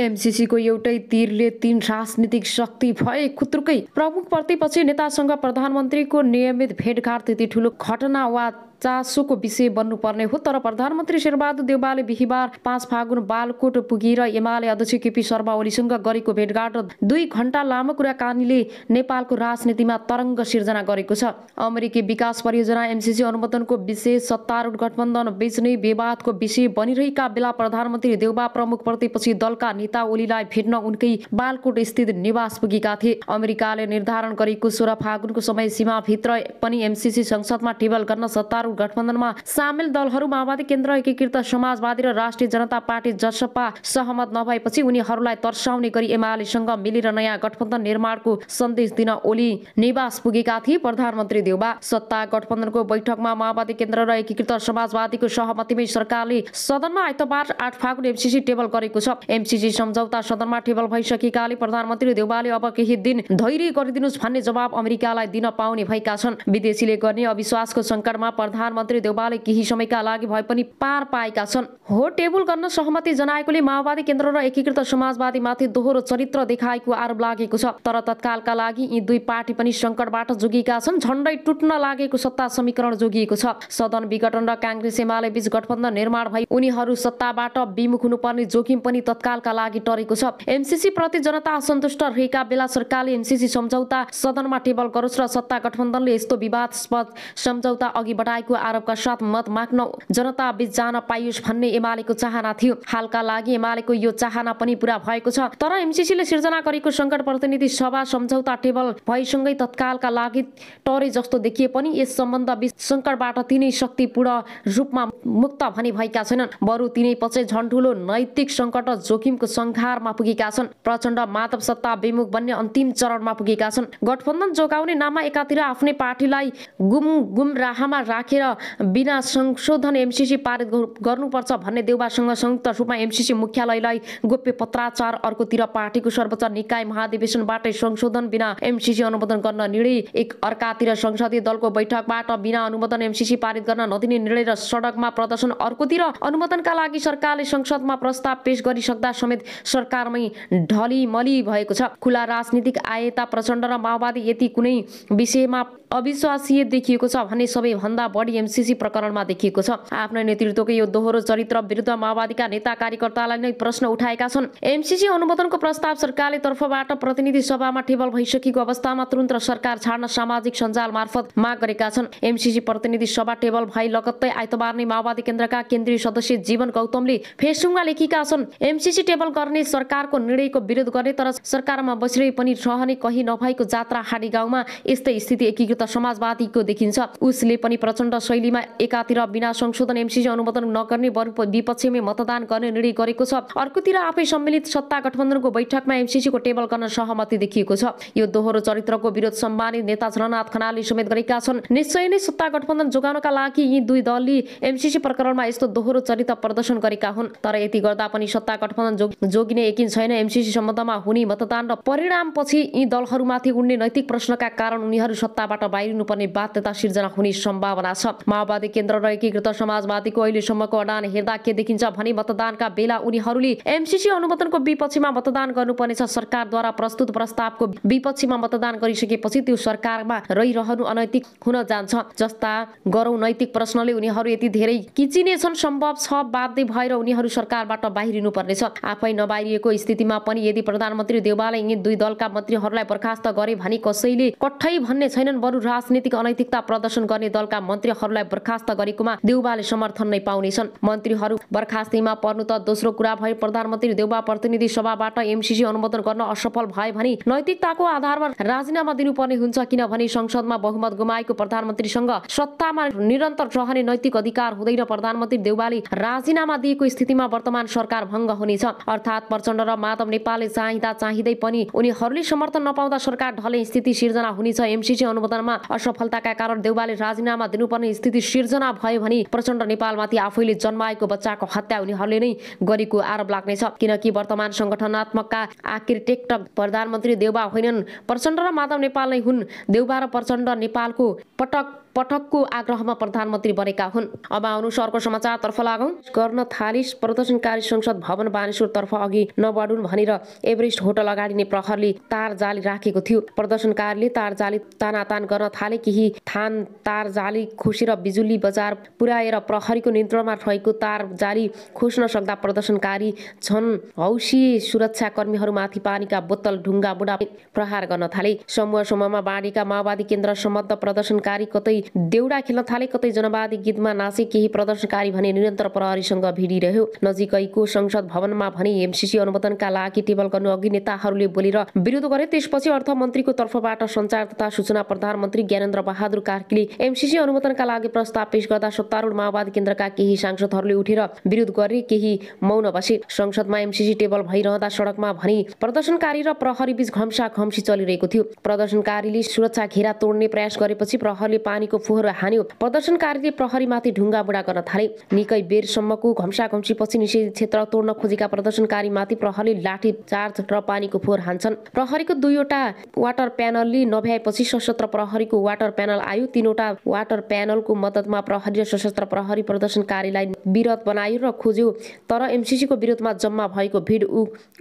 MCC को एउटै तीरले 3 राजनीतिक शक्ति भए खुत्रुकै प्रमुख प्रतिपक्षी नेतासँग प्रधानमन्त्रीको नियमित भेटघाट त्यति ठूलो घटना वा चासोको विषय बन्नुपर्ने हो। तर प्रधानमन्त्री शेरबहादुर देउवाले बिहीबार 5 फागुन बालकोट पुगेर एमाले अध्यक्ष केपी शर्मा ओलीसँग गरेको भेटघाट 2 घण्टा लामो कुराकानीले नेपालको राजनीतिमा तरङ्ग सिर्जना गरेको छ। अमेरिकी विकास परियोजना एमसीसी अनुमोदनको विषय सत्तारूढ गठबन्धन बीच नै विवादको विषय बनिरहेका बेला प्रधानमन्त्री देउवा प्रमुख प्रतिपक्षी दलका नेता ओलीलाई भेट्न उनकै बालकोट स्थित निवास पुगेका थिए। अमेरिकाले निर्धारण गरेको 16 फागुनको समय सीमाभित्र पनि एमसीसी संसदमा टेबल गर्न सत्तारूढ गठबन्धनमा सामेल दलहरू माओवादी केन्द्र, एकीकृत समाजवादी र राष्ट्रिय जनता पार्टी जसपा सहमत नभएपछि उनीहरूलाई तर्साउने गरी एमालेसँग मिलेर नयाँ गठबन्धन निर्माणको सन्देश दिन ओली निवास पुगेका थिए। प्रधानमन्त्री देउवा सत्ता गठबन्धनको बैठकमा माओवादी केन्द्र र एकीकृत समाजवादीको सहमतिमै सरकारले सदनमा आइतबार 8 फागुन एमसीसी टेबल गरेको छ। एमसीसी सम्झौता सदनमा टेबल भइसकेकाले प्रधानमन्त्री देउवाले अब केही दिन धैर्य गरिदिनुस् भन्ने जवाब अमेरिकालाई दिन पाउने भएका छन्। विदेशीले गर्ने अविश्वासको संकटमा प्रधानमन्त्री देउवाले केही समयका लागि भए पनि पार पाएका छन्। हो टेबल गर्न सहमति जनाएकोले माओवादी केन्द्र र एकीकृत समाजवादीमाथि दोहोरो चरित्र देखाएको आरोप लागेको छ। तर तत्कालका लागि यी दुई पार्टी पनि संकटबाट जोगिएका छन्। झण्डै टुट्न लागेको सत्ता समीकरण जोगिएको छ। सदन विघटन र कांग्रेस एमाले बीच गठबन्धन निर्माण भई उनीहरू सत्ताबाट विमुख हुनुपर्ने जोखिम पनि तत्कालका लागि टरेको छ। एमसीसी प्रति जनता असन्तुष्ट रहेका बेला सरकारले एमसीसी सम्झौता सदनमा टेबल गरोस् र सत्ता गठबन्धनले यस्तो विवादास्पद सम्झौता अघि बढाएको आरोपका साथ मत माग्न जनता बीच जान पाइयोस् भन्ने एमालेको चाहना थियो। हालका लागि एमालेको यो चाहना पनि पूरा भएको छ। तर एमसीसीले सिर्जना गरेको संकट प्रतिनिधि सभा सम्झौता टेबल भएसँगै तत्कालका लागि टरे जस्तो देखिए पनि यस सम्बन्ध बीच संकटबाट तिनै शक्ति पूर्ण रूपमा मुक्त भनी भएका छैनन्। बरु तिनै पछि झन् ठूलो नैतिक संकट र जोखिमको संघारमा पुगेका छन्। प्रचण्ड माधव सत्ता विमुख बन्ने अन्तिम चरणमा पुगेका छन्। गठबन्धन जोगाउने नाममा एकातिर आफ्नै पार्टीलाई गुमराहमा राखेर बिना संशोधन एमसीसी पारित गर्नुपर्छ भन्ने देउवासँग संयुक्त रूपमा एमसीसी मुख्यालयलाई गोप्य पत्राचार, अर्कोतिर पार्टीको सर्वोच्च निकाय महाधिवेशनबाटै संशोधन बिना एमसीसी अनुमोदन गर्न निर्णय, एक अर्कातिर संसदीय दलको बैठकबाट बिना अनुमोदन एमसीसी पारित गर्न नदिने निर्णय र सडकमा प्रदर्शन, अर्कोतिर अनुमोदनका लागि सरकारले संसदमा प्रस्ताव पेश गरिसक्दा समेत सरकारमै ढलिमली भएको छ। खुला राजनीतिक आएता प्रचण्ड र माओवादी यति कुनै विषयमा अविश्वासीय देखिएको छ भने सबैभन्दा बढी एमसीसी प्रकरणमा देखिएको छ। आफ्नो नेतृत्वको यो दोहोरो चरित्र विरुद्ध माओवादीका नेता कार्यकर्तालाई नै प्रश्न उठाएका छन्। एमसीसी अनुमोदनको प्रस्ताव सरकारले तर्फबाट प्रतिनिधि सभामा टेबल भइसकेको अवस्थामा तुरुन्त सरकार छाड्न सामाजिक सञ्जाल मार्फत माग गरेका छन्। एमसीसी प्रतिनिधि सभा टेबल भई लगत्तै आइतबार नै माओवादी केन्द्रका केन्द्रीय सदस्य जीवन गौतमले फेसबुकमा लेखेका छन्, एमसीसी टेबल गर्ने सरकारको निर्णयको विरोध गर्ने तर सरकारमा बसिरहे पनि रहने कही नभएको जात्रा हाडी गाउँमा यस्तै स्थिति एकीकृत समाजवादीको देखिन्छ। उसले पनि प्रचण्ड शैलीमा एकातिर बिना संशोधन एमसीसी अनुमोदन नगर्ने बरु विपक्षमै मतदान गर्ने निर्णय गरेको छ। अर्कोतिर आफै सम्मिलित सत्ता गठबन्धनको बैठकमा एमसीसीको टेबल गर्न सहमति देखिएको छ। यो दोहोरो चरित्रको विरोध सम्मानित नेता झलनाथ खनालले समेत गरेका छन्। निश्चय नै सत्ता गठबन्धन जोगाउनका लागि यी दुई दलले एमसीसी प्रकरणमा यस्तो दोहोरो चरित्र प्रदर्शन गरेका हुन्। तर यति गर्दा पनि सत्ता गठबन्धन जोगिने यकिन छैन। एमसीसी सम्बन्धमा हुने मतदान र परिणामपछि यी दलहरूमाथि उड्ने नैतिक प्रश्नका कारण उनीहरू सत्ताबाट बाहिरिनुपर्ने बाध्यता सिर्जना हुने सम्भावना छ। माओवादी केन्द्र र एकीकृत समाजवादीको अहिलेसम्मको अडान हेर्दा के देखिन्छ भने मतदानका बेला उनीहरूले एमसीसी अनुमोदनको विपक्षमा मतदान गर्नुपर्नेछ। सरकारद्वारा प्रस्तुत प्रस्तावको विपक्षमा मतदान गरिसकेपछि त्यो सरकारमा रहिरहनु अनैतिक हुन जान्छ। जस्ता गरौँ नैतिक प्रश्नले उनीहरू यति धेरै किचिनेछन्, सम्भव छ बाध्य भएर उनीहरू सरकारबाट बाहिरिनु पर्नेछ। आफै नबाहिरिएको स्थितिमा पनि यदि प्रधानमन्त्री देउवाले यी दुई दलका मन्त्रीहरूलाई बर्खास्त गरे भने कसैले कठै भन्ने छैनन्। बरु राजनीतिक अनैतिकता प्रदर्शन गर्ने दलका मन्त्रीहरूलाई बर्खास्त गरेकोमा देउवाले समर्थन नै पाउनेछन्। मन्त्रीहरू बर्खास्तीमा पर्नु त दोस्रो कुरा भए प्रधानमन्त्री देउवा प्रतिनिधि सभाबाट एमसीसी अनुमोदन गर्न असफल भए भने नैतिकताको आधारमा राजीनामा दिनुपर्ने हुन्छ। किनभने संसदमा बहुमत गुमाएको प्रधानमन्त्रीसँग सत्तामा निरन्तर रहने नैतिक अधिकार हुँदैन। प्रधानमन्त्री देउवाले राजीनामा दिएको स्थितिमा वर्तमान सरकार भङ्ग हुनेछ। अर्थात् प्रचण्ड र माधव नेपालले चाहिँदै पनि उनीहरूले समर्थन नपाउँदा सरकार ढल्ने स्थिति सिर्जना हुनेछ। एमसीसी अनुमोदनमा असफलताका कारण देउवाले राजीनामा दिनुपर्ने स्थिति सिर्जना भयो भने प्रचण्ड नेपालमाथि आफैले जन्माएको बच्चाको हत्या उनीहरूले नै गरेको आरोप लाग्नेछ। किनकि वर्तमान संगठनात्मकका आर्किटेक्ट प्रधानमन्त्री देउवा होइनन्, प्रचण्ड र माधव नेपाल नै हुन्। देउवा र प्रचण्ड नेपालको पटक पटकको आग्रहमा प्रधानमन्त्री बनेका हुन्। अब आउनुहोस् अर्को समाचारतर्फ लागौँ। गर्न थालिस प्रदर्शनकारी संसद भवन बानेश्वरतर्फ अघि नबढुन् भनेर एभरेस्ट होटल अगाडि नै प्रहरीले तार जाली राखेको थियो। प्रदर्शनकारीले तार जाली तानातान गर्न थाले। केही थान तार जाली खोसेर बिजुली बजार पुर्याएर प्रहरीको नियन्त्रणमा रहेको तार जाली खोस्न सक्दा प्रदर्शनकारी झन हौसिए सुरक्षाकर्मीहरूमाथि पानीका बोतल ढुङ्गा बुढा प्रहार गर्न थाले। समूहमा बाँडेका माओवादी केन्द्र सम्बद्ध प्रदर्शनकारी कतै देउडा खेल्न थाले, कतै जनवादी गीतमा नाचे। केही प्रदर्शनकारी भने निरन्तर प्रहरीसँग भिडिरह्यो। नजिकैको संसद भवनमा भने एमसीसी अनुमोदनका लागि टेबल गर्नु अघि नेताहरूले बोलेर विरोध गरे। त्यसपछि अर्थमन्त्रीको तर्फबाट सञ्चार तथा सूचना प्रधानमन्त्री ज्ञानेन्द्र बहादुर कार्कीले एमसीसी अनुमोदनका लागि प्रस्ताव पेश गर्दा सत्तारूढ माओवादी केन्द्रका केही सांसदहरूले उठेर विरोध गरे, केही मौन बसे। संसदमा एमसीसी टेबल भइरहँदा सडकमा भने प्रदर्शनकारी र प्रहरी बीच घम्साघम्सी चलिरहेको थियो। प्रदर्शनकारीले सुरक्षा घेरा तोड्ने प्रयास गरेपछि प्रहरीले पानीको फोहोर हान्यो। प्रदर्शनकारीले प्रहरीमाथि ढुङ्गा बुढा गर्न थाले। निकै बेरसम्मको घम्साघम्सीपछि निषेधित क्षेत्र तोड्न खोजेका प्रदर्शनकारीमाथि प्रहरीले लाठी चार्ज र पानीको फोहोर हान्छन्। प्रहरीको 2वटा वाटर प्यानलले नभ्याएपछि सशस्त्र प्रहरीको वाटर प्यानल आयो। 3वटा वाटर प्यानलको मद्दतमा प्रहरी र सशस्त्र प्रहरी प्रदर्शनकारीलाई विरोध बनायो र खोज्यो, तर एमसीसीको विरोधमा जम्मा भएको भिड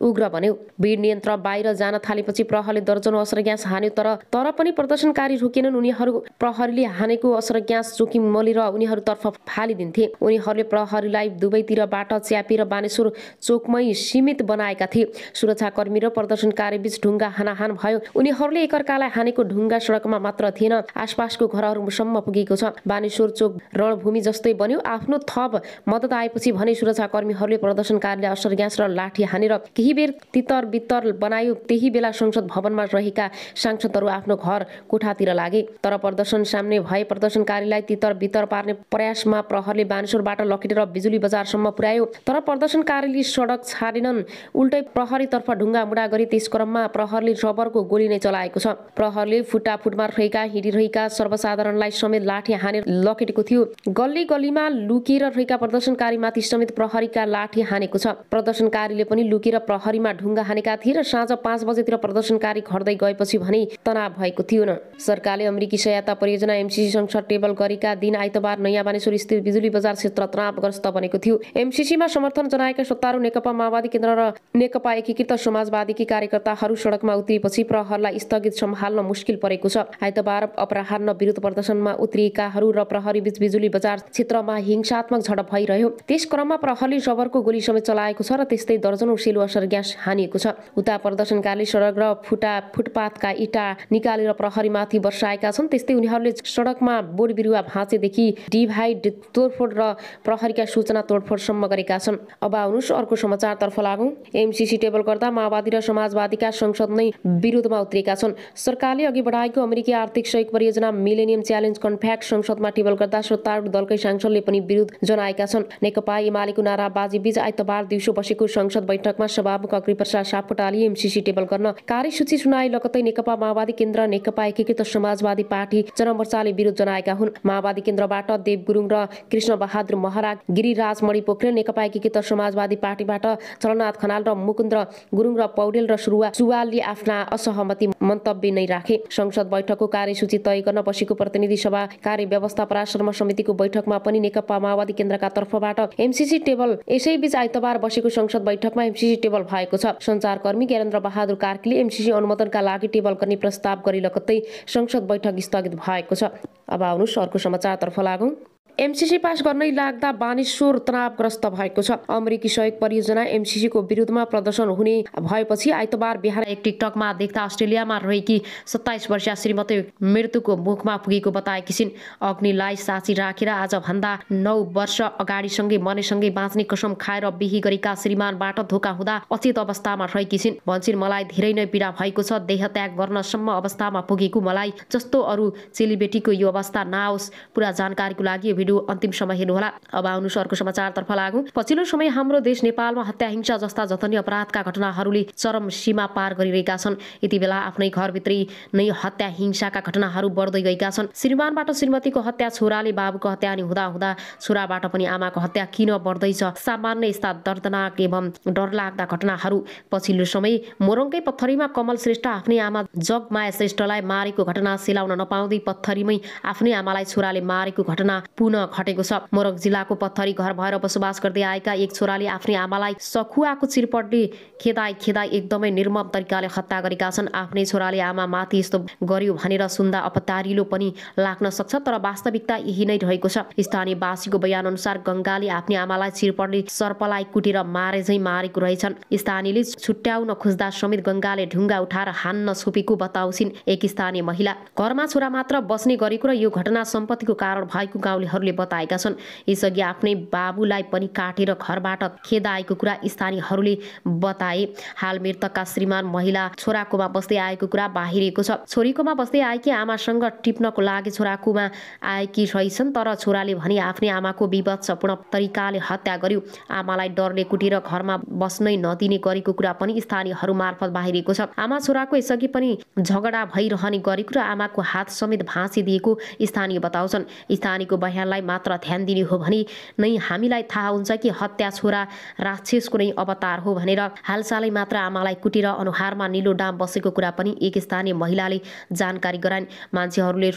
उग्र बन्यो। भिड नियन्त्रण बाहिर जान थालेपछि प्रहरीले दर्जनौं असर ग्यास हान्यो, तर पनि प्रदर्शनकारी रोकेनन्। उनीहरू प्रहरीले हानेको असर ग्यास जोखिम मोलेर उनीहरूतर्फ फालिदिन्थे। उनीहरूले प्रहरीलाई दुवैतिरबाट च्यापेर बानेश्वर चोकमै सीमित बनाएका थिए। सुरक्षाकर्मी र प्रदर्शनकारी बीच ढुङ्गा हानाहान भयो। उनीहरूले एकअर्कालाई हानेको ढुङ्गा सडकमा मात्र थिएन, आसपासको घरहरूसम्म पुगेको छ। बानेश्वर चोक रणभूमि जस्तै बन्यो। आफ्नो थप मद्दत आएपछि भने सुरक्षाकर्मीहरूले प्रदर्शनकारीले असर ग्यास र लाठी हानेर केही बेर तितर बितर बनायो। त्यही बेला संसद भवनमा रहेका सांसदहरू आफ्नो घर कोठातिर लागे, तर प्रदर्शन सामने भए प्रदर्शनकारीलाई तितर बितर पार्ने प्रयासमा प्रहरीले बानेश्वरबाट लखेटेर बिजुली बजारसम्म पुर्यायो। तर प्रदर्शनकारीले सडक छाडेनन्, उल्टै प्रहरीतर्फ ढुङ्गा मुढा गरी। त्यस क्रममा प्रहरीले रबरको गोली नै चलाएको छ। प्रहरीले फुटाफुटमा रहेका हिँडिरहेका सर्वसाधारणलाई समेत लाठी हानेर लखेटेको थियो। गल्ली गल्लीमा लुकेर रहेका प्रदर्शनकारीमाथि समेत प्रहरीका लाठी हानेको छ। प्रदर्शनकारीले पनि लुकेर प्रहरीमा ढुङ्गा हानेका थिए र साँझ 5 बजेतिर प्रदर्शनकारी घट्दै गएपछि भने तनाव भएको थियो। सरकारले अमेरिकी सहायता परियोजना एमसीसी संसद टेबल गरेका दिन आइतबार नयाँ बानेश्वर स्थित बिजुली बजार क्षेत्र तनावग्रस्त बनेको थियो। एमसीसीमा समर्थन जनाएका सत्तारूढ नेकपा माओवादी केन्द्र र नेकपा एकीकृत समाजवादीकी कार्यकर्ताहरू सडकमा उत्रिएपछि प्रहरीलाई स्थगित सम्हाल्न मुस्किल परेको छ। आइतबार अपराह्न विरोध प्रदर्शनमा उत्रिएकाहरू र प्रहरी बीच बिजुली बजार क्षेत्रमा हिंसात्मक झडप भइरह्यो। त्यस क्रममा प्रहरीले रबरको गोली समेत चलाएको छ र त्यस्तै दर्जनौं सेलो असर ग्यास हानिएको छ। उता प्रदर्शनकारीले सडक र फुटपाथका इँटा निकालेर प्रहरीमाथि वर्षाएका छन्। त्यस्तै उनीहरूले सडकमा बोट बिरुवा भाँचेदेखि डिभाइड तोडफोड र प्रहरीका सूचना तोडफोडसम्म गरेका छन्। अब आउनुहोस् अर्को समाचारतर्फ लागौँ। एमसीसी टेबल गर्दा माओवादी र समाजवादीका संसद नै विरोधमा उत्रिएका छन्। सरकारले अघि बढाएको अमेरिकी आर्थिक सहयोग परियोजना मिलेनियम च्यालेन्ज कन्फ्याक्ट संसदमा टेबल गर्दा सत्तारूढ दलकै सांसदले पनि विरोध जनाएका छन्। नेकपा एमालेको नाराबाजी बीच आइतबार दिउँसो बसेको संसद बैठकमा सभामुख अग्निप्रसाद सापकोटाले एमसीसी टेबल गर्न कार्यसूची सुनाए। लगत्तै नेकपा माओवादी केन्द्र, नेकपा एकीकृत समाजवादी पार्टी, जनमोर्चाले विरोध जनाएका हुन्। माओवादी केन्द्रबाट देव गुरुङ र कृष्ण बहादुर महरा, गिरिराज मणि पोखरेल, नेकपा एकीकृत समाजवादी पार्टीबाट झलनाथ खनाल र मुकुन्द गुरुङ र पौडेल र सुवालले आफ्ना असहमति मन्तव्य नै राखे। संसद बैठकको कार्यसूची तय गर्न बसेको प्रतिनिधि सभा कार्य व्यवस्था परामर्श समितिको बैठकमा पनि नेकपा माओवादी केन्द्रका तर्फबाट एमसीसी टेबल। यसैबीच आइतबार बसेको संसद बैठकमा एमसीसी टेबल भएको छ। सञ्चारकर्मी ज्ञानेन्द्र बहादुर कार्कीले एमसीसी अनुमोदनका लागि टेबल गर्ने प्रस्ताव गरी लगत्तै संसद बैठक स्थगित भएको छ। अब आउनुहोस् अर्को समाचारतर्फ लागौँ। एमसीसी पास गर्नै लाग्दा बानेश्वर तनावग्रस्त भएको छ। अमेरिकी सहयोग परियोजना एमसीसीको विरुद्धमा प्रदर्शन हुने भएपछि आइतबार बिहान एक टिकटकमा देख्दा अस्ट्रेलियामा रहेकी 27 वर्षीय श्रीमती मृत्युको मुखमा पुगेको बताएकी छिन्। अग्निलाई साँची राखेर आज भन्दा 9 वर्ष अगाडिसँगै मनेसँगै बाँच्ने कसम खाएर बिही गरेका श्रीमानबाट धोका हुँदा अचेत अवस्थामा रहेकी छिन्। भन्छिन्, मलाई धेरै नै पीडा भएको छ। देहत्याग गर्नसम्म अवस्थामा पुगेको मलाई जस्तो अरू चेलीबेटीको यो अवस्था नआओस्। पुरा जानकारीको लागि भिडियो अन्तिम समय हेर्नुहोला। अब आउनुहोस् अर्को समाचारतर्फ लागौँ। पछिल्लो समय हाम्रो देश नेपालमा हत्या हिंसा जस्ता जघन्य अपराधका घटनाहरूले चरम सीमा पार गरिरहेका छन्। यति बेला आफ्नै घरभित्रै नै हत्या हिंसाका घटनाहरू बढ्दै गएका छन्। श्रीमानबाट श्रीमतीको हत्या, छोराले बाबुको हत्या, अनि हुँदा छोराबाट पनि आमाको हत्या किन बढ्दैछ? सामान्य यस्ता दर्दनाक एवं डरलाग्दा घटनाहरू। पछिल्लो समय मोरङकै पत्थरीमा कमल श्रेष्ठ आफ्नै आमा जगमाया श्रेष्ठलाई मारेको घटना सेलाउन नपाउँदै पत्थरीमै आफ्नै आमालाई छोराले मारेको घटना पुनः घटेको छ। मोरङ जिल्लाको पत्थरी घर भएर बसोबास गर्दै आएका एक छोराले आफ्नै आमालाई सखुवाको चिरपटले खेदाई एकदमै निर्मम तरिकाले हत्या गरेका छन्। आफ्नै छोराले आमा माथि यस्तो गर्यो भनेर सुन्दा अपतारिलो पनि लाग्न सक्छ, तर वास्तविकता यही नै रहेको छ। स्थानीय वासीको बयान अनुसार गंगाले आफ्नै आमालाई चिरपटले सर्पलाई कुटेर मारे झैं मारेको रहेछन्। स्थानीयले छुट्याउन खोज्दा समेत गंगाले ढुङ्गा उठाएर हान्न छोपेको बताउँछिन् एक स्थानीय महिला। घरमा छोरा मात्र बस्ने गरेको र यो घटना सम्पत्तिको कारण भएको गाउँलेहरूले बताएका छन्। यसअघि आफ्नै बाबुलाई पनि काटेर घरबाट खेदाएको कुरा स्थानीयहरूले बताए। हाल मृतकका श्रीमान महिला छोराकोमा बस्दै आएको कुरा बाहिरिएको छ। छोरीकोमा बस्दै आएकी आमासँग टिप्नको लागि छोराकोमा आएकी रहेछन्, तर छोराले भने आफ्नै आमाको विभत्सपूर्ण तरिकाले हत्या गर्यो। आमालाई डरले कुटेर घरमा बस्नै नदिने गरेको कुरा पनि स्थानीयहरू मार्फत बाहिरिएको छ। आमा छोराको यसअघि पनि झगडा भइरहने गरेको र आमाको हात समेत भाँचिदिएको स्थानीय बताउँछन्। स्थानीयको बयानलाई मात्र ध्यान दिने हो भने नै हामीलाई थाहा हुन्छ कि हत्या छोरा राक्षसको नै अवतार हो भनेर। हालसालै मात्र आमालाई कुटेर अनुहारमा निलो डाम बसेको कुरा पनि एक स्थानीय महिलाले जानकारी गराइन्। मान्छेहरूले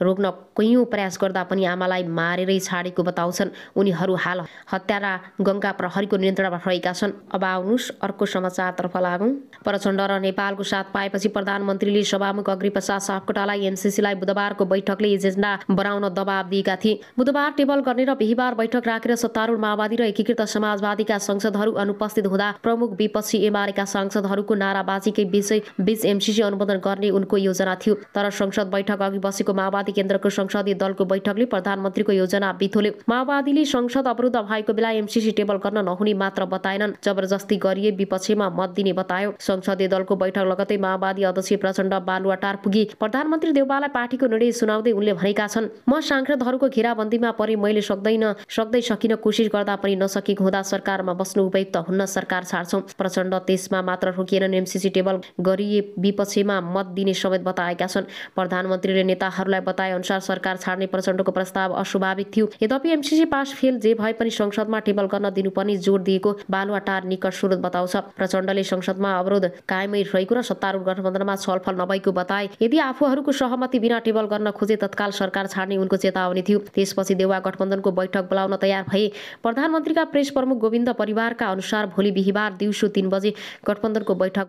रोक्न कैयौं प्रयास गर्दा पनि आमालाई मारेरै छाडेको बताउँछन्। उनीहरू हाल हत्यारा गंगा प्रहरीको नियन्त्रणमा रहेका छन्। अब आउनुहोस् अर्को समाचारतर्फ लागौँ। प्रचण्ड र नेपालको साथ पाएपछि प्रधानमन्त्रीले सभामुख अग्निप्रसाद सापकोटालाई एनसीसीलाई बुधबारको बैठकले एजेन्डा बनाउन दबाब दिएका थिए। बुधबार टेबल गर्ने र बिहिबार बैठक राखेर सत्तारूढ माओवादी र एकीकृत समाजवादीका सांसदहरू अनुपस्थित हुँदा प्रमुख विपक्षी एमालेका सांसदहरूको नाराबाजीकै बीच एमसीसी अनुमोदन गर्ने उनको योजना थियो। तर संसद बैठक अघि बसेको माओवादी केन्द्रको संसदीय दलको बैठकले प्रधानमन्त्रीको योजना बिथोल्यो। माओवादीले संसद अवरुद्ध भएको बेला एमसीसी टेबल गर्न नहुने मात्र बताएनन्, जबरजस्ती गरिए विपक्षीमा मत दिने बतायो। संसदीय दलको बैठक लगतै माओवादी अध्यक्ष प्रचण्ड बालुवाटार पुगे। प्रधानमन्त्री देउवालाई पार्टीको निर्णय सुनाउँदै उनले भनेका छन्, म सांसदहरूको घेराबन्दीमा परे मैले सक्दै सकिन कोसिस गर्दा पनि नसकेको हुँदा सरकारमा बस्नु उपयुक्त हुन्न, सरकार छाड्छौं। प्रचण्ड त्यसमा मात्र रोकिएनन्, एमसीसी टेबल गरिए विपक्षीमा मत दिने समेत बताएका छन्। प्रधानमन्त्रीले नेताहरूलाई बताए अनुसार सरकार छाड्ने प्रचण्डको प्रस्ताव अस्वाभाविक थियो। यद्यपि एमसीसी पास फेल जे भए पनि संसदमा टेबल गर्न दिनुपर्ने जोड दिएको बालुवाटार निकट स्रोत बताउँछ। प्रचण्डले संसदमा अवरोध कायमै रहेको र सत्तारूढ गठबन्धनमा छलफल नभएको बताए। यदि आफूहरूको सहमति बिना टेबल गर्न खोजे तत्काल सरकार छाड्ने उनको चेतावनी थियो। त्यसपछि देउवा गठबन्धनको बैठक बोलाउन तयार भए। प्रधानमन्त्रीका प्रेस प्रमुख गोविन्द परिवारका अनुसार भोलि बिहिबार दिउँसो 3 बजे गठबन्धनको बैठक